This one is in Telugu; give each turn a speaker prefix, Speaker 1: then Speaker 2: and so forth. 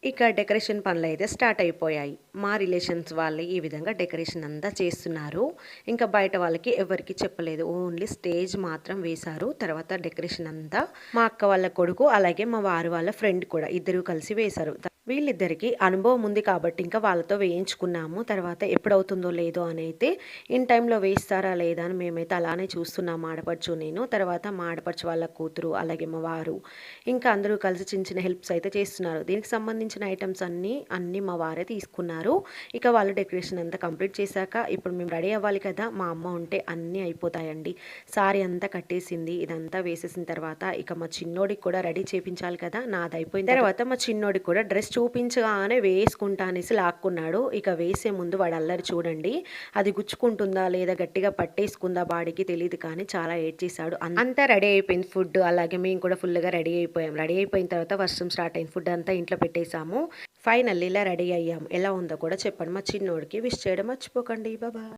Speaker 1: ఇక డెకరేషన్ పనులైతే స్టార్ట్ అయిపోయాయి. మా రిలేషన్స్ వాళ్ళే ఈ విధంగా డెకరేషన్ అంతా చేస్తున్నారు. ఇంకా బయట వాళ్ళకి ఎవరికీ చెప్పలేదు. ఓన్లీ స్టేజ్ మాత్రం వేశారు. తర్వాత డెకరేషన్ అంతా మా అక్క వాళ్ళ కొడుకు, అలాగే మా వారు వాళ్ళ ఫ్రెండ్ కూడా ఇద్దరు కలిసి వేశారు. వీళ్ళిద్దరికీ అనుభవం ఉంది కాబట్టి ఇంకా వాళ్ళతో వేయించుకున్నాము. తర్వాత ఎప్పుడవుతుందో లేదో అని అయితే ఇన్ టైంలో వేస్తారా లేదా అని మేమైతే అలానే చూస్తున్నాము ఆడపడుచు నేను. తర్వాత మా ఆడపడుచు వాళ్ళ కూతురు, అలాగే మా వారు ఇంకా అందరూ కలిసి చిన్న చిన్న హెల్ప్స్ అయితే చేస్తున్నారు. దీనికి సంబంధించిన ఐటమ్స్ అన్నీ మా వారే తీసుకున్నారు. ఇక వాళ్ళు డెకరేషన్ అంతా కంప్లీట్ చేశాక ఇప్పుడు మేము రెడీ అవ్వాలి కదా. మా అమ్మ ఉంటే అన్నీ అయిపోతాయండి. సారీ అంతా కట్టేసింది. ఇదంతా వేసేసిన తర్వాత ఇక మా చిన్నోడికి కూడా రెడీ చేయించాలి కదా. నాది అయిపోయిన తర్వాత మా చిన్నోడికి కూడా డ్రెస్ చూపించగానే వేసుకుంటా అనేసి లాక్కున్నాడు. ఇక వేసే ముందు వాడు అల్లరి చూడండి. అది గుచ్చుకుంటుందా లేదా గట్టిగా పట్టేసుకుందా బాడీకి తెలియదు, కానీ చాలా ఏడ్చేశాడు. అంతా రెడీ అయిపోయింది ఫుడ్, అలాగే మేము కూడా ఫుల్గా రెడీ అయిపోయాం. రెడీ అయిపోయిన తర్వాత వర్షం స్టార్ట్ అయింది. ఫుడ్ అంతా ఇంట్లో పెట్టేశాము. ఫైనల్లీ ఇలా రెడీ అయ్యాము. ఎలా ఉందో కూడా చెప్పండి. మా చిన్నోడికి విష్ చేయడం మర్చిపోకండి. బాబా.